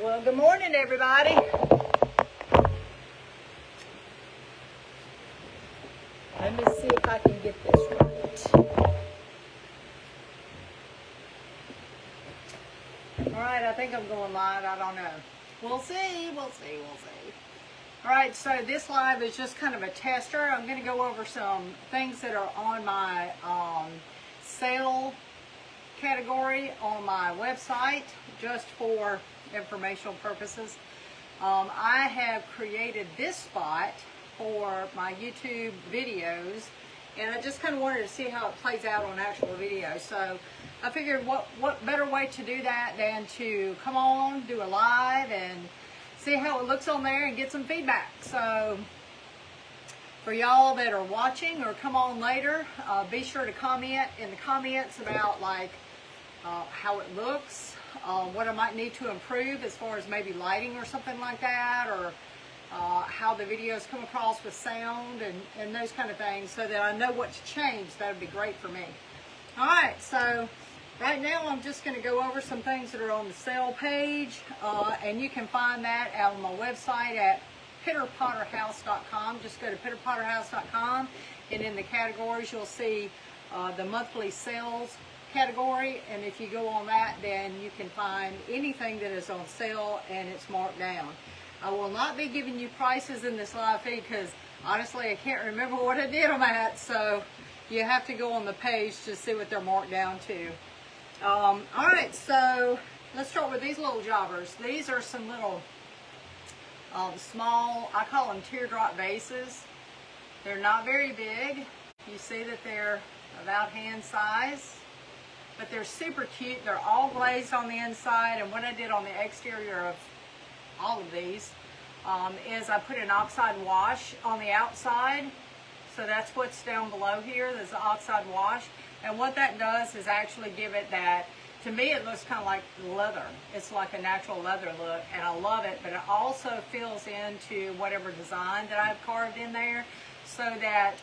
Well, good morning, everybody. Let me see if I can get this right. All right, I think I'm going live. I don't know. We'll see. We'll see. All right, so this live is just kind of a tester. I'm going to go over some things that are on my sale category on my website, just for informational purposes. I have created this spot for my YouTube videos, and I just kind of wanted to see how it plays out on actual video. So I figured what better way to do that than to come on, do a live, and see how it looks on there and get some feedback. So for y'all that are watching or come on later, be sure to comment in the comments about like how it looks, what I might need to improve as far as maybe lighting or something like that, or how the videos come across with sound and those kind of things, so that I know what to change. That would be great for me. All right, so right now I'm just going to go over some things that are on the sale page, and you can find that out on my website at pitterpotterhouse.com. Just go to pitterpotterhouse.com, and in the categories you'll see the monthly sales category, and if you go on that, then you can find anything that is on sale and it's marked down. I will not be giving you prices in this live feed because honestly I can't remember what I did on that, so you have to go on the page to see what they're marked down to. Alright, so let's start with these little jobbers. These are some little small, I call them teardrop vases. They're not very big. You see that they're about hand size, but they're super cute. They're all glazed on the inside, and what I did on the exterior of all of these is I put an oxide wash on the outside. So that's what's down below here. There's the oxide wash, and what that does is actually give it that, to me it looks kind of like leather. It's like a natural leather look, and I love it, but it also fills into whatever design that I've carved in there, so that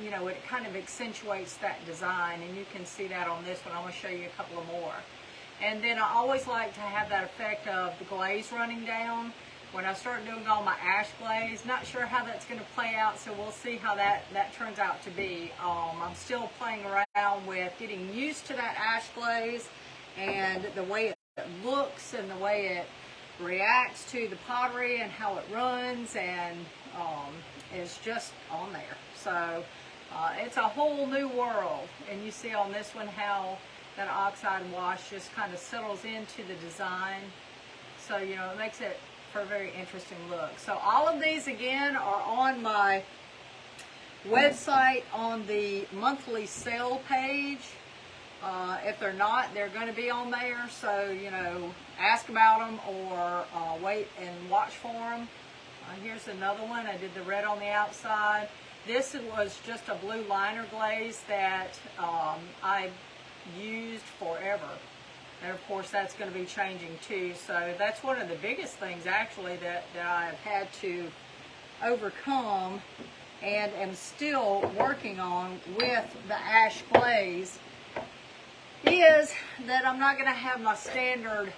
you know, it kind of accentuates that design, and you can see that on this one. I'm going to show you a couple of more. And then I always like to have that effect of the glaze running down when I start doing all my ash glaze. Not sure how that's going to play out, so we'll see how that turns out to be. I'm still playing around with getting used to that ash glaze and the way it looks and the way it reacts to the pottery and how it runs, and is just on there. So it's a whole new world, and you see on this one how that oxide wash just kind of settles into the design. So, you know, it makes it for a very interesting look. So all of these again are on my website on the monthly sale page. If they're not, they're going to be on there. So, you know, ask about them or wait and watch for them. Here's another one. I did the red on the outside. This was just a blue liner glaze that I used forever, and of course that's going to be changing too. So that's one of the biggest things actually that I have had to overcome and am still working on with the ash glaze, is that I'm not going to have my standard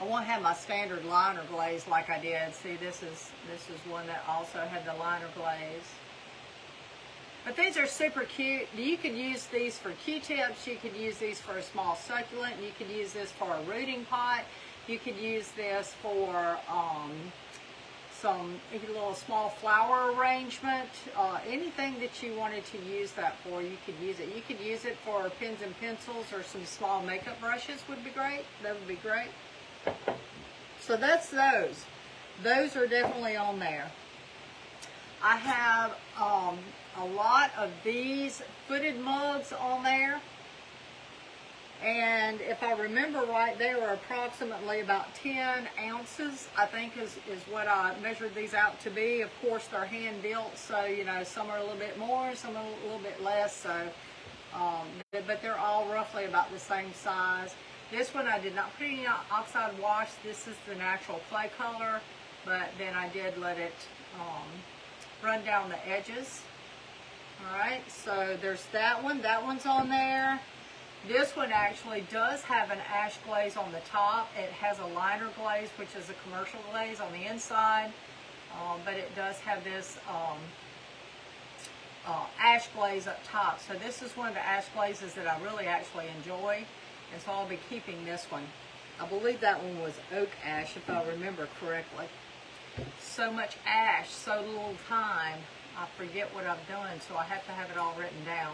I won't have my standard liner glaze like I did. See, this is one that also had the liner glaze. But these are super cute. You could use these for Q-tips. You could use these for a small succulent. You could use this for a rooting pot. You could use this for some little small flower arrangement. Anything that you wanted to use that for, you could use it. You could use it for pens and pencils, or some small makeup brushes would be great. That would be great. So that's those. Those are definitely on there. I have a lot of these footed mugs on there, and if I remember right, they were approximately about 10 ounces, I think is what I measured these out to be. Of course, they're hand built, so you know, some are a little bit more, some are a little bit less, so but they're all roughly about the same size. This one I did not put any oxide wash. This is the natural clay color, but then I did let it run down the edges. All right, so there's that one. That one's on there. This one actually does have an ash glaze on the top. It has a liner glaze, which is a commercial glaze on the inside, but it does have this ash glaze up top. So this is one of the ash glazes that I really actually enjoy, and so I'll be keeping this one. I believe that one was oak ash, if I remember correctly. So much ash, so little time. I forget what I've done, so I have to have it all written down.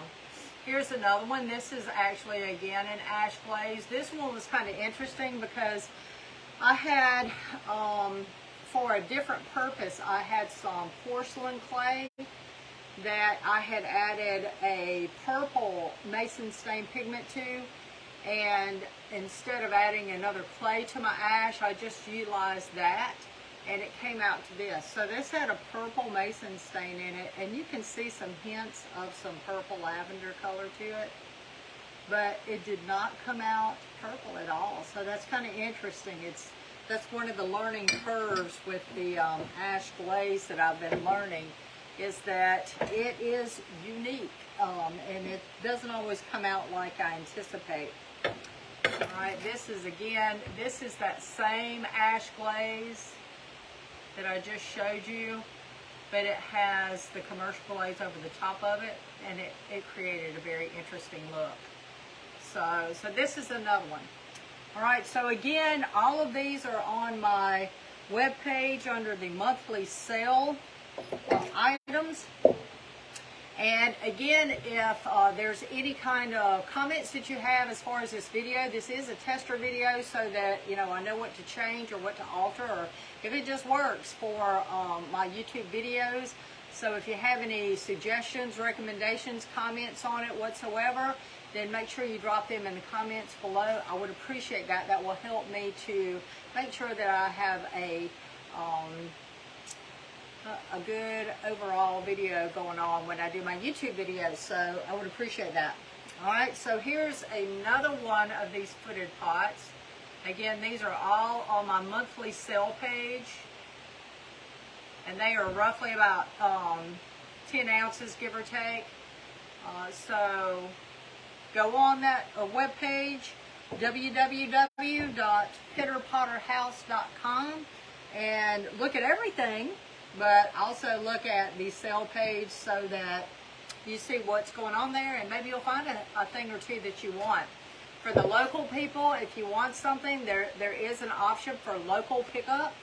Here's another one. This is actually, again, an ash glaze. This one was kind of interesting because I had, for a different purpose, I had some porcelain clay that I had added a purple mason stain pigment to, and instead of adding another clay to my ash, I just utilized that, and it came out to this. So this had a purple mason stain in it, and you can see some hints of some purple lavender color to it, but it did not come out purple at all. So that's kind of interesting. That's one of the learning curves with the ash glaze that I've been learning, is that it is unique, and it doesn't always come out like I anticipate. All right, this is that same ash glaze that I just showed you, but it has the commercial glaze over the top of it, and it created a very interesting look. So this is another one. All right, so again, all of these are on my webpage under the monthly sale items. And again, if there's any kind of comments that you have as far as this video, this is a tester video, so that I know what to change or what to alter, or if it just works for my YouTube videos. So if you have any suggestions, recommendations, comments on it whatsoever, then make sure you drop them in the comments below. I would appreciate that. That will help me to make sure that I have a good overall video going on when I do my YouTube videos, so I would appreciate that. All right, so here's another one of these footed pots. Again, these are all on my monthly sale page, and they are roughly about 10 ounces, give or take. So go on that webpage, www.pitterpotterhouse.com, and look at everything, but also look at the sale page so that you see what's going on there, and maybe you'll find a thing or two that you want. For the local people, if you want something, there is an option for local pickup,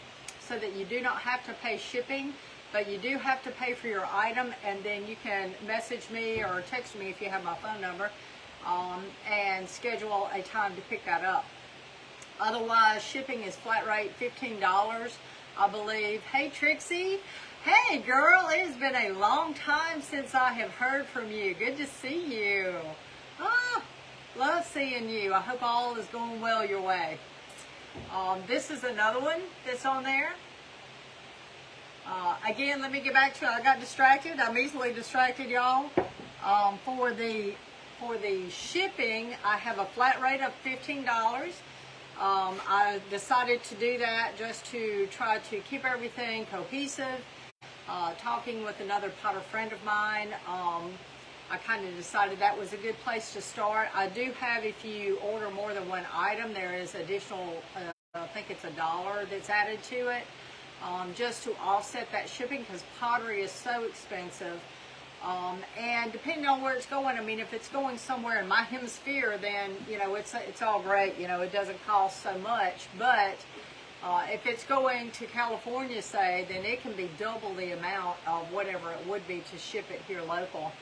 so that you do not have to pay shipping, but you do have to pay for your item, and then you can message me or text me if you have my phone number, and schedule a time to pick that up. Otherwise, shipping is flat rate $15, I believe. Hey, Trixie. Hey, girl. It has been a long time since I have heard from you. Good to see you. Ah, love seeing you. I hope all is going well your way. This is another one that's on there. Again, let me get back to it. I got distracted. I'm easily distracted, y'all. For the shipping, I have a flat rate of $15. I decided to do that just to try to keep everything cohesive. Talking with another potter friend of mine, I kind of decided that was a good place to start. I do have, if you order more than one item, there is additional, I think it's $1 that's added to it, just to offset that shipping, because pottery is so expensive. And depending on where it's going, I mean, if it's going somewhere in my hemisphere, then, it's all great. It doesn't cost so much. But if it's going to California, say, then it can be double the amount of whatever it would be to ship it here local.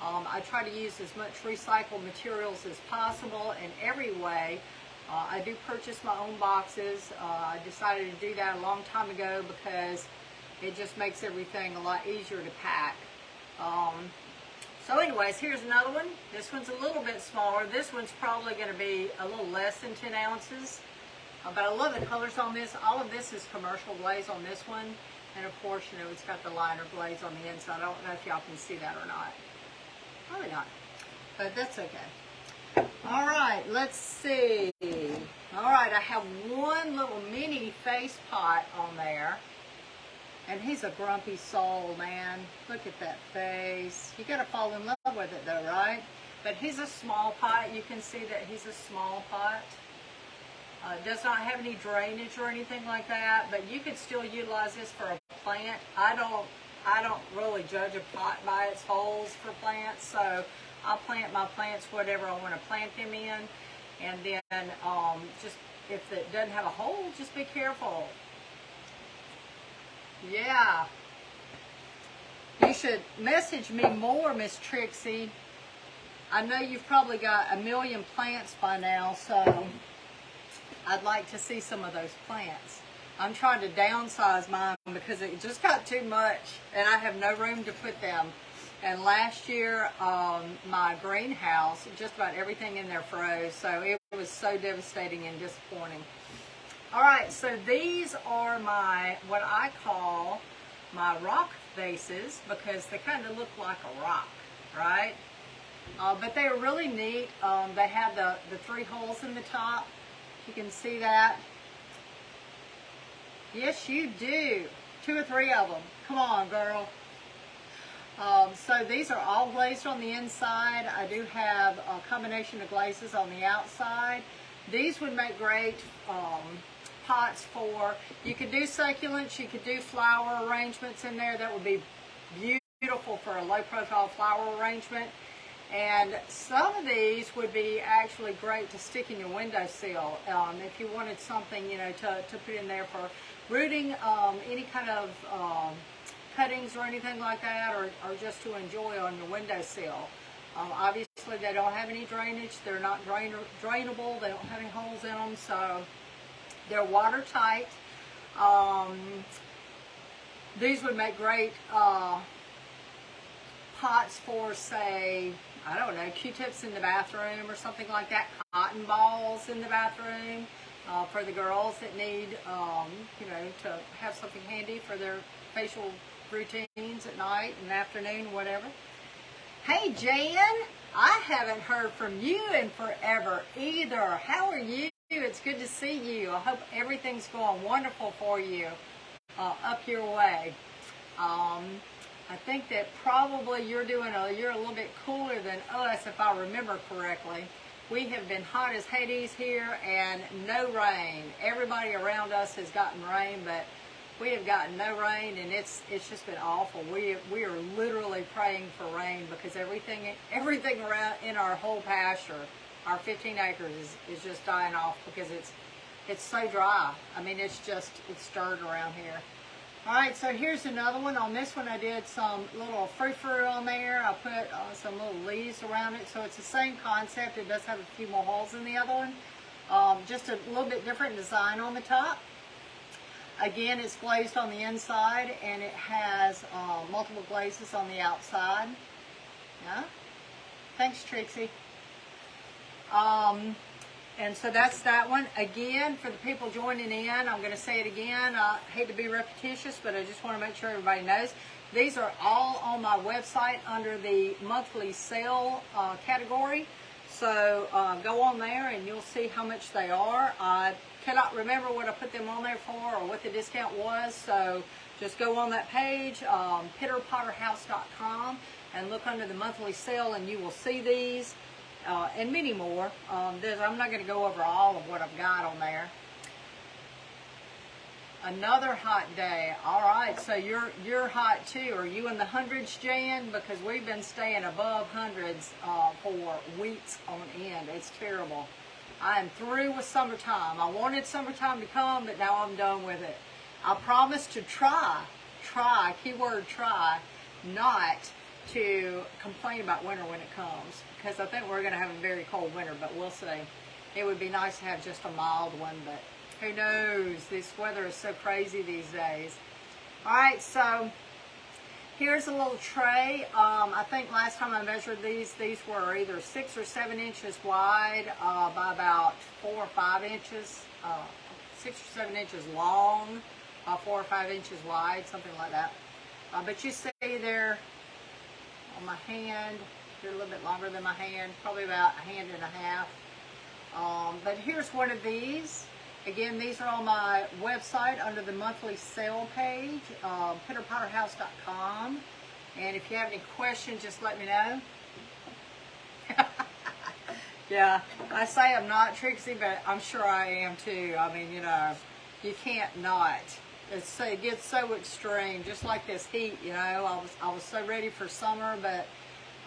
I try to use as much recycled materials as possible in every way. I do purchase my own boxes. I decided to do that a long time ago because it just makes everything a lot easier to pack. So anyways, here's another one. This one's a little bit smaller. This one's probably going to be a little less than 10 ounces. But I love the colors on this. All of this is commercial glaze on this one. And of course, it's got the liner glaze on the inside. I don't know if y'all can see that or not. Probably not. But that's okay. All right, let's see. All right, I have one little mini face pot on there. And he's a grumpy soul, man. Look at that face. You gotta fall in love with it though, right? But he's a small pot. You can see that he's a small pot. Does not have any drainage or anything like that, but you could still utilize this for a plant. I don't really judge a pot by its holes for plants, so I'll plant my plants whatever I want to plant them in. And then just if it doesn't have a hole, just be careful. Yeah. You should message me more, Miss Trixie. I know you've probably got a million plants by now, so I'd like to see some of those plants. I'm trying to downsize mine because it just got too much and I have no room to put them. And last year, my greenhouse, just about everything in there froze, so it was so devastating and disappointing. All right, so these are my, what I call my rock vases, because they kind of look like a rock, right? But they are really neat. They have the 3 holes in the top. You can see that. Yes, you do. 2 or 3 of them. Come on, girl. So these are all glazed on the inside. I do have a combination of glazes on the outside. These would make great pots for, you could do succulents, you could do flower arrangements in there. That would be beautiful for a low profile flower arrangement. And some of these would be actually great to stick in your windowsill if you wanted something, you know, to put in there for rooting any kind of cuttings or anything like that, or just to enjoy on your windowsill. Obviously, they don't have any drainage. They're not drainable. They don't have any holes in them, so they're watertight. These would make great pots for, say, I don't know, Q-tips in the bathroom or something like that, cotton balls in the bathroom for the girls that need, you know, to have something handy for their facial routines at night and afternoon, whatever. Hey, Jan, I haven't heard from you in forever either. How are you? It's good to see you. I hope everything's going wonderful for you up your way. I think that probably you're a little bit cooler than us, if I remember correctly. We have been hot as Hades here and no rain. Everybody around us has gotten rain, but we have gotten no rain, and it's just been awful. We are literally praying for rain because everything around in our whole pasture, our 15 acres, is just dying off because it's so dry. I mean, it's stirred around here. All right, so here's another one. On this one, I did some little frou-frou on there. I put some little leaves around it, so it's the same concept. It does have a few more holes in the other one. Just a little bit different design on the top. Again, it's glazed on the inside, and it has multiple glazes on the outside. Yeah. Thanks, Trixie. And so that's that one. Again, for the people joining in, I'm going to say it again. I hate to be repetitious, but I just want to make sure everybody knows. These are all on my website under the monthly sale category. So go on there and you'll see how much they are. I cannot remember what I put them on there for or what the discount was. So just go on that page, pitterpotterhouse.com, and look under the monthly sale, and you will see these. And many more. I'm not going to go over all of what I've got on there. Another hot day. All right, so you're hot too. Are you in the hundreds, Jan? Because we've been staying above hundreds for weeks on end. It's terrible. I am through with summertime. I wanted summertime to come, but now I'm done with it. I promise to try, keyword try, not to complain about winter when it comes, because I think we're going to have a very cold winter, but we'll see. It would be nice to have just a mild one, but who knows? This weather is so crazy these days. All right, so here's a little tray. I think last time I measured these were either 6 or 7 inches wide by about 4 or 5 inches, 6 or 7 inches long, 4 or 5 inches wide, something like that. But you see there, on my hand, they're a little bit longer than my hand, probably about a hand and a half. But here's one of these. Again, these are on my website under the monthly sale page, pitterpotterhouse.com. And if you have any questions, just let me know. Yeah, I say I'm not Trixie, but I'm sure I am too. I mean, you know, you can't not. It gets so extreme, just like this heat, you know. I was so ready for summer, but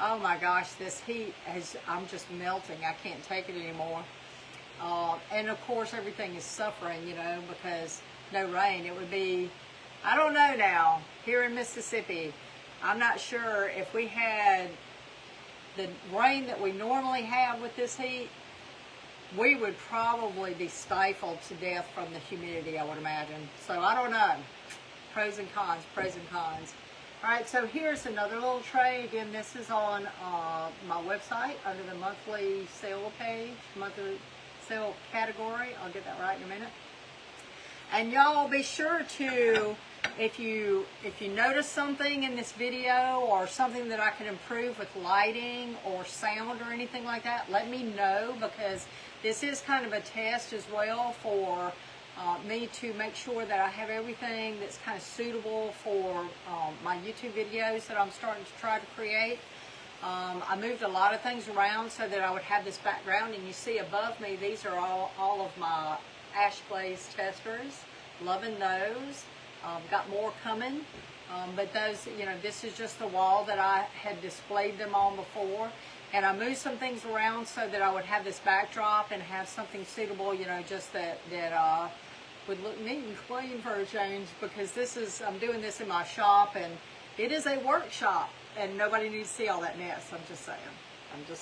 oh my gosh, this heat I'm just melting. I can't take it anymore. And of course, everything is suffering, you know, because no rain. It would be, I don't know now, here in Mississippi, I'm not sure if we had the rain that we normally have with this heat, we would probably be stifled to death from the humidity, I would imagine. So I don't know. Pros and cons, pros and cons. All right, so here's another little tray. Again, this is on my website under the monthly sale page, monthly sale category. I'll get that right in a minute. And y'all be sure to, if you notice something in this video or something that I can improve with lighting or sound or anything like that, let me know, because this is kind of a test as well for me to make sure that I have everything that's kind of suitable for my YouTube videos that I'm starting to try to create. I moved a lot of things around so that I would have this background, and you see above me, these are all of my ash glaze testers. Loving those. Got more coming, but those, you know, this is just the wall that I had displayed them on before, and I moved some things around so that I would have this backdrop and have something suitable, you know, just that would look neat and clean for a change, because I'm doing this in my shop, and it is a workshop, and nobody needs to see all that mess. I'm just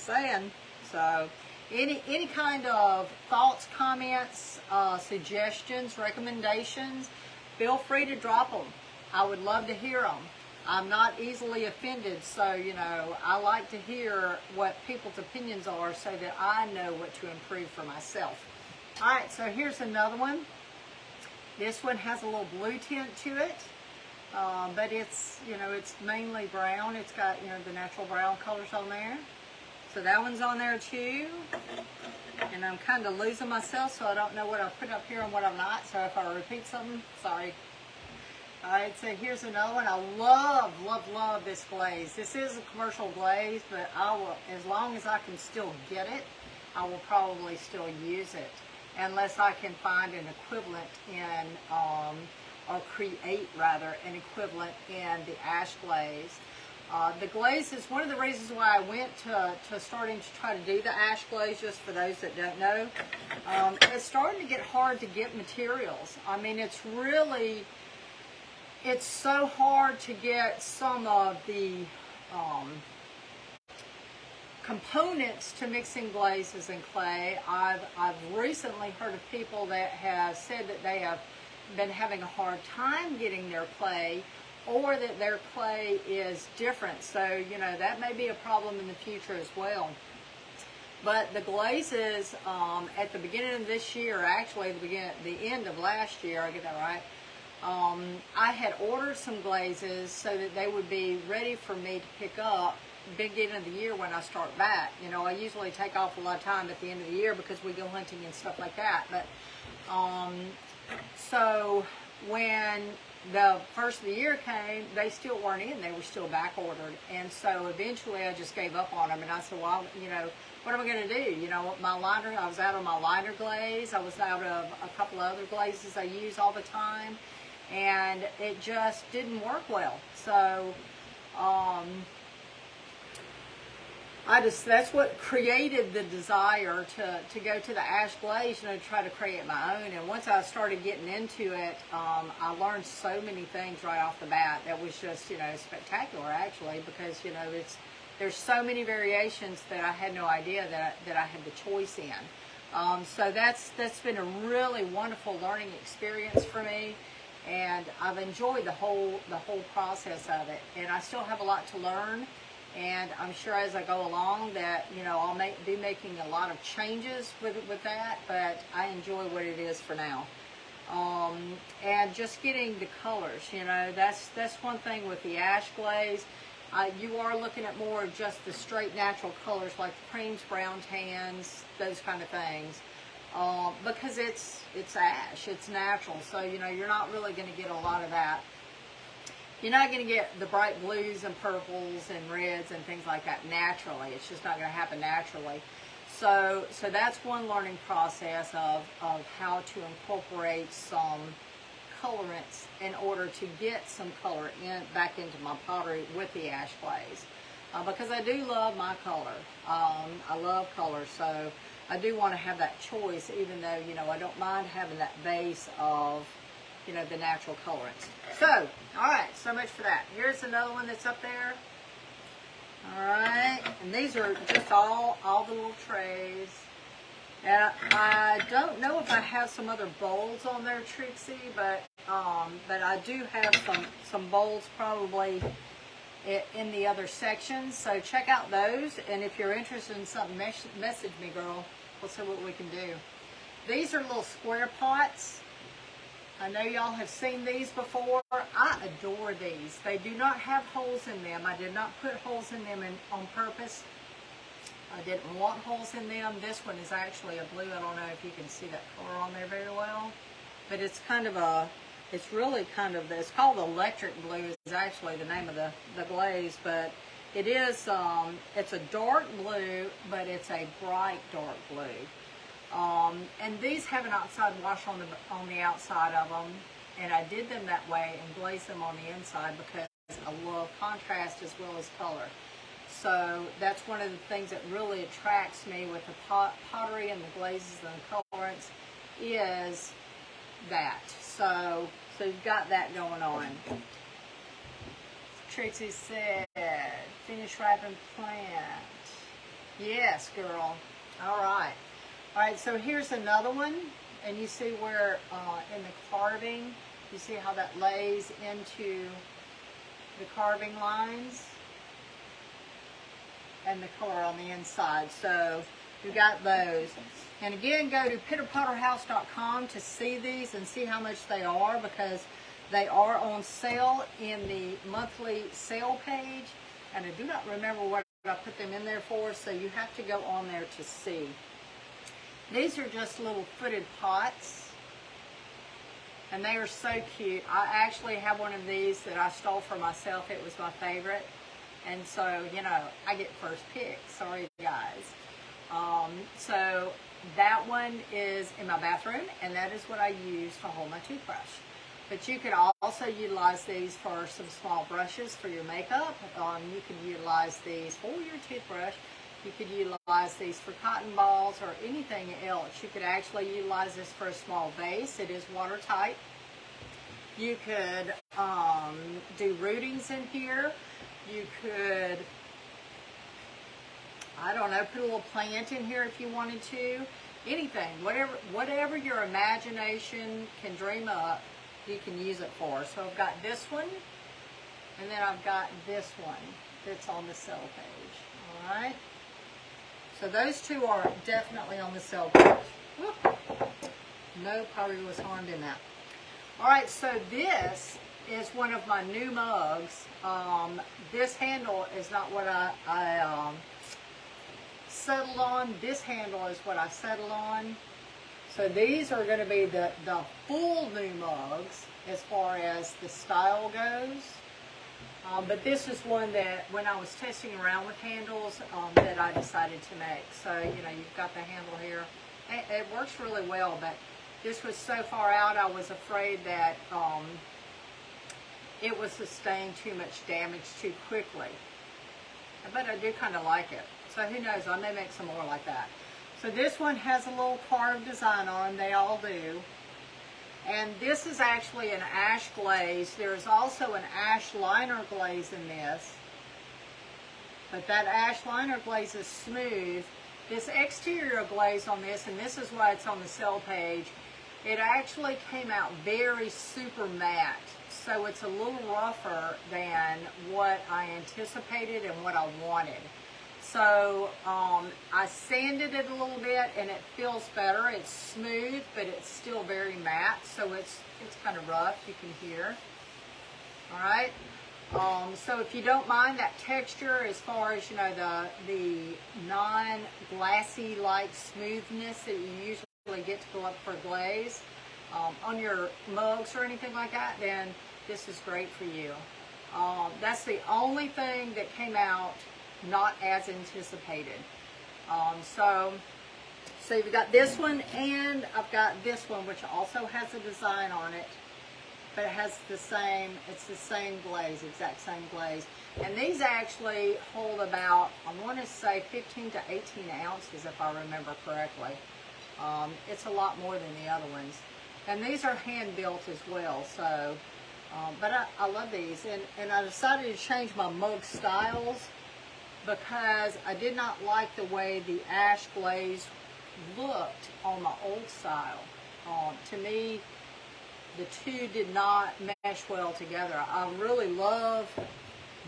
saying. So any kind of thoughts, comments, suggestions, recommendations, feel free to drop them. I would love to hear them. I'm not easily offended, so, you know, I like to hear what people's opinions are so that I know what to improve for myself. All right, so here's another one. This one has a little blue tint to it, but it's, you know, it's mainly brown. It's got, you know, the natural brown colors on there. So that one's on there too. And I'm kind of losing myself, so I don't know what I've put up here and what I'm not. So if I repeat something, sorry. All right, so here's another one. I love, love, love this glaze. This is a commercial glaze, but I will, as long as I can still get it, I will probably still use it, unless I can find an equivalent in, or create rather, an equivalent in the ash glaze. The glaze is one of the reasons why I went to starting to try to do the ash glaze, just for those that don't know. It's starting to get hard to get materials. I mean, it's so hard to get some of the components to mixing glazes and clay. I've recently heard of people that have said that they have been having a hard time getting their clay, or that their clay is different. So, you know, that may be a problem in the future as well. But the glazes, at the beginning of this year, actually the end of last year, I get that right, I had ordered some glazes so that they would be ready for me to pick up beginning of the year when I start back. You know, I usually take off a lot of time at the end of the year because we go hunting and stuff like that. But so when the first of the year came, they still weren't in. They were still back ordered. And so eventually I just gave up on them. And I said, well, you know, what am I going to do? You know, my liner, I was out of my liner glaze. I was out of a couple of other glazes I use all the time. And it just didn't work well. So that's what created the desire to go to the ash glaze, you know, to try to create my own. And once I started getting into it, I learned so many things right off the bat that was just, you know, spectacular actually, because, you know, there's so many variations that I had no idea that I had the choice in. So that's been a really wonderful learning experience for me. And I've enjoyed the whole process of it. And I still have a lot to learn. And I'm sure as I go along that, you know, I'll be making a lot of changes with that, but I enjoy what it is for now. And just getting the colors, you know, that's one thing with the ash glaze. You are looking at more of just the straight natural colors like the creams, brown, tans, those kind of things. because it's ash, it's natural. So, you know, you're not really going to get a lot of that. You're not going to get the bright blues and purples and reds and things like that naturally. It's just not going to happen naturally. So that's one learning process of how to incorporate some colorants in order to get some color back into my pottery with the ash glaze. Because I do love my color. I love color, so I do want to have that choice, even though, you know, I don't mind having that base of, you know, the natural colorants. So, alright, so much for that. Here's another one that's up there. Alright, and these are just all the little trays. And I don't know if I have some other bowls on there, Trixie, but I do have some bowls probably in the other sections. So check out those, and if you're interested in something, message me, girl. We'll see what we can do. These are little square pots. I know y'all have seen these before. I adore these. They do not have holes in them. I did not put holes in them on purpose. I didn't want holes in them. This one is actually a blue. I don't know if you can see that color on there very well. But it's kind of it's really kind of, it's called electric blue is actually the name of the glaze. But it is, it's a dark blue, but it's a bright dark blue. And these have an outside wash on the outside of them, and I did them that way and glazed them on the inside because I love contrast as well as color. So that's one of the things that really attracts me with the pottery and the glazes and the colorants is that. So you've got that going on. Trixie said, finish wrapping plant. Yes, girl. All right. All right, so here's another one, and you see where in the carving, you see how that lays into the carving lines and the color on the inside. So you got those. And again, go to pitterpotterhouse.com to see these and see how much they are, because they are on sale in the monthly sale page. And I do not remember what I put them in there for, so you have to go on there to see. These are just little footed pots, and they are so cute. I actually have one of these that I stole for myself. It was my favorite, and so, you know, I get first pick. Sorry, guys. So that one is in my bathroom, and that is what I use to hold my toothbrush. But you could also utilize these for some small brushes for your makeup. You could utilize these for your toothbrush. You could utilize these for cotton balls or anything else. You could actually utilize this for a small vase. It is watertight. You could do rootings in here. You could, I don't know, put a little plant in here if you wanted to. Anything, whatever your imagination can dream up, you can use it for. So I've got this one, and then I've got this one that's on the sale page. All right. So those two are definitely on the sale page. Whoop. No pottery was harmed in that. All right, so this is one of my new mugs. This handle is not what I settled on. This handle is what I settled on. So these are going to be the full new mugs as far as the style goes. But this is one that when I was testing around with handles that I decided to make. So, you know, you've got the handle here. It works really well, but this was so far out I was afraid that it would sustain too much damage too quickly. But I do kind of like it. So who knows, I may make some more like that. So this one has a little carved design on them. They all do. And this is actually an ash glaze. There's also an ash liner glaze in this. But that ash liner glaze is smooth. This exterior glaze on this, and this is why it's on the sale page, it actually came out very super matte. So it's a little rougher than what I anticipated and what I wanted. So I sanded it a little bit and it feels better. It's smooth, but it's still very matte. So it's kind of rough, you can hear. All right. So if you don't mind that texture, as far as, you know, the non-glassy like smoothness that you usually get to go up for glaze on your mugs or anything like that, then this is great for you. That's the only thing that came out not as anticipated. So you've got this one, and I've got this one, which also has a design on it, but it has the same, it's the same glaze, exact same glaze. And these actually hold about, I want to say 15 to 18 ounces if I remember correctly. It's a lot more than the other ones. And these are hand built as well, so, but I love these. And I decided to change my mug styles because I did not like the way the ash glaze looked on my old style. To me, the two did not mesh well together. I really love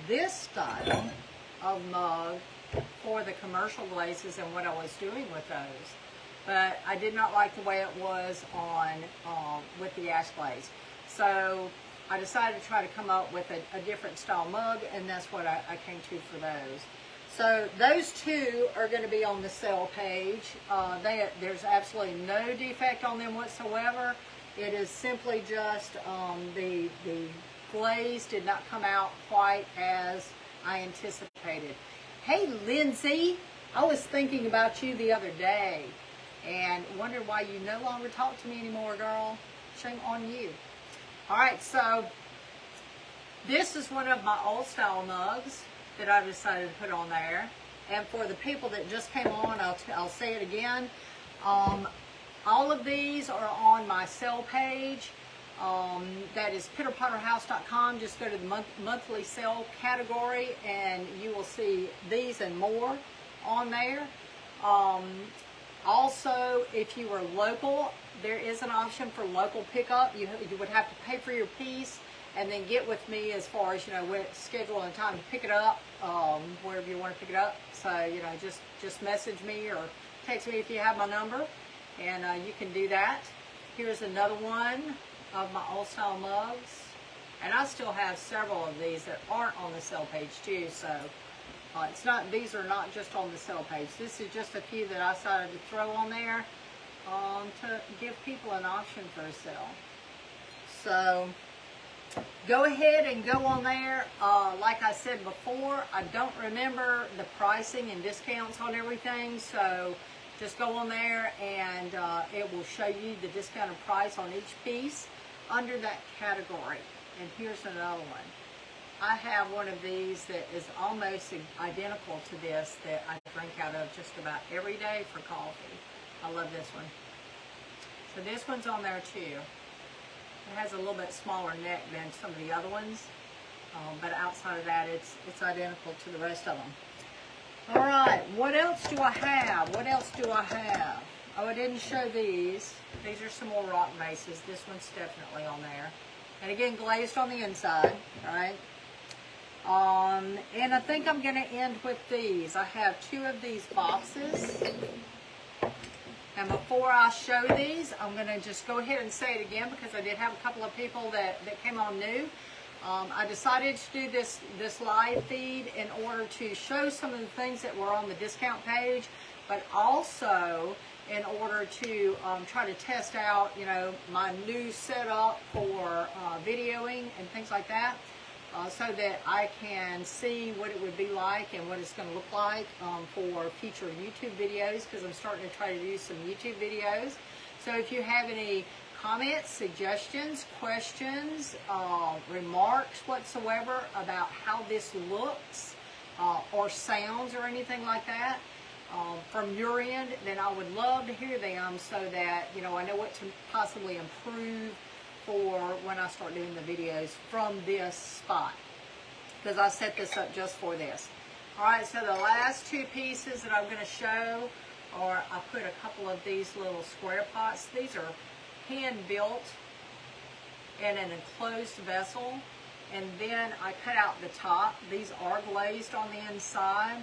this style of mug for the commercial glazes and what I was doing with those. But I did not like the way it was on with the ash glaze. So I decided to try to come up with a different style mug, and that's what I came to for those. So those two are going to be on the sale page. There's absolutely no defect on them whatsoever. It is simply just the glaze did not come out quite as I anticipated. Hey Lindsay, I was thinking about you the other day and wondered why you no longer talk to me anymore, girl. Shame on you. Alright, so this is one of my old style mugs that I decided to put on there. And for the people that just came on, I'll say it again. All of these are on my sale page. That is pitterpotterhouse.com. Just go to the monthly sale category and you will see these and more on there. Also, if you are local, there is an option for local pickup. You would have to pay for your piece and then get with me as far as, when schedule and time to pick it up, wherever you want to pick it up. So, just message me or text me if you have my number, and you can do that. Here's another one of my old style mugs, and I still have several of these that aren't on the sale page too. So these are not just on the sale page. This is just a few that I decided to throw on there to give people an option for a sale. So go ahead and go on there. Like I said before, I don't remember the pricing and discounts on everything, so just go on there and it will show you the discounted price on each piece under that category. And here's another one. I have one of these that is almost identical to this that I drink out of just about every day for coffee. I love this one. So this one's on there too. It has a little bit smaller neck than some of the other ones, but outside of that, it's identical to the rest of them. All right, what else do I have? What else do I have? Oh, I didn't show these. These are some more rock bases. This one's definitely on there. And again, glazed on the inside, all right? And I think I'm going to end with these. I have two of these boxes. And before I show these, I'm going to just go ahead and say it again because I did have a couple of people that came on new. I decided to do this live feed in order to show some of the things that were on the discount page, but also in order to try to test out, my new setup for videoing and things like that, so that I can see what it would be like and what it's going to look like for future YouTube videos, because I'm starting to try to do some YouTube videos. So if you have any comments, suggestions, questions, remarks whatsoever about how this looks or sounds or anything like that from your end, then I would love to hear them so that I know what to possibly improve for when I start doing the videos from this spot, because I set this up just for this. Alright, so the last two pieces that I'm going to show are, I put a couple of these little square pots. These are hand built in an enclosed vessel, and then I cut out the top. These are glazed on the inside.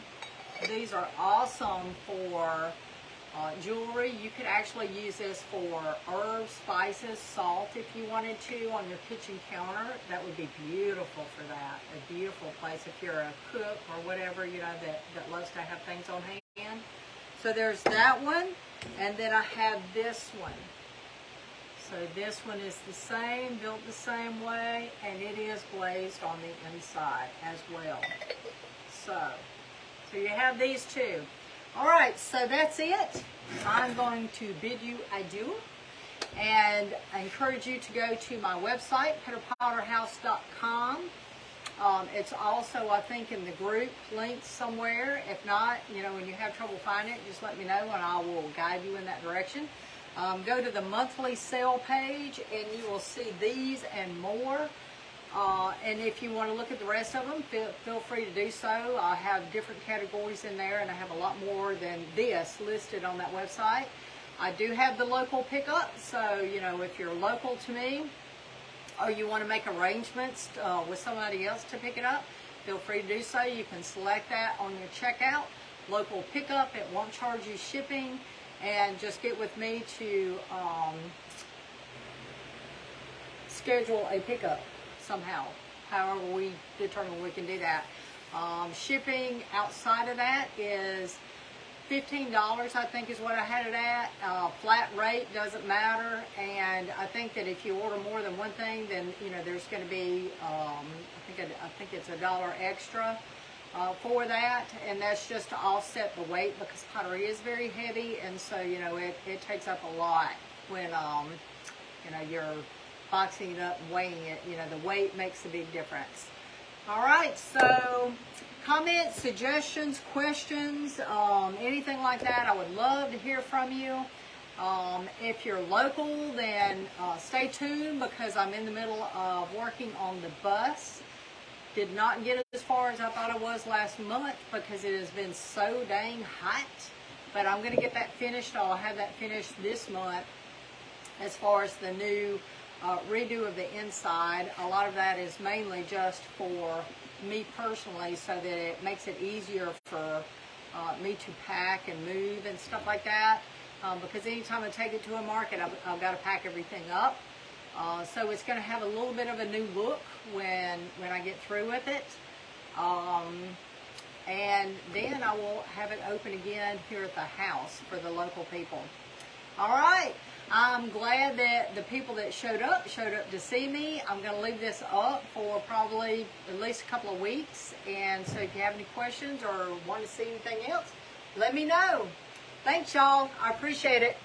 These are awesome for jewelry. You could actually use this for herbs, spices, salt if you wanted to on your kitchen counter. That would be beautiful for that. A beautiful place if you're a cook or whatever, that loves to have things on hand. So there's that one. And then I have this one. So this one is the same, built the same way, and it is glazed on the inside as well. So you have these two. All right, so that's it. I'm going to bid you adieu, and I encourage you to go to my website, PetterPowderHouse.com. It's also, I think, in the group link somewhere. If not, when you have trouble finding it, just let me know and I will guide you in that direction. Go to the monthly sale page and you will see these and more. And if you want to look at the rest of them, feel free to do so. I have different categories in there, and I have a lot more than this listed on that website. I do have the local pickup, so if you're local to me or you want to make arrangements with somebody else to pick it up, feel free to do so. You can select that on your checkout. Local pickup, it won't charge you shipping, and just get with me to schedule a pickup somehow, however we determine we can do that. Shipping outside of that is $15, I think is what I had it at. Flat rate, doesn't matter. And I think that if you order more than one thing, then there's going to be I think it's $1 extra for that, and that's just to offset the weight, because pottery is very heavy, and so it takes up a lot when you're boxing it up and weighing it. The weight makes a big difference. All right, so comments, suggestions, questions, anything like that, I would love to hear from you. If you're local, then stay tuned, because I'm in the middle of working on the bus. Did not get as far as I thought I was last month because it has been so dang hot, but I'm going to get that finished. I'll have that finished this month. As far as the new redo of the inside, a lot of that is mainly just for me personally, so that it makes it easier for me to pack and move and stuff like that, because anytime I take it to a market, I've got to pack everything up. So it's going to have a little bit of a new look when I get through with it. And then I will have it open again here at the house for the local people. All right. I'm glad that the people that showed up to see me. I'm going to leave this up for probably at least a couple of weeks. And so if you have any questions or want to see anything else, let me know. Thanks, y'all. I appreciate it.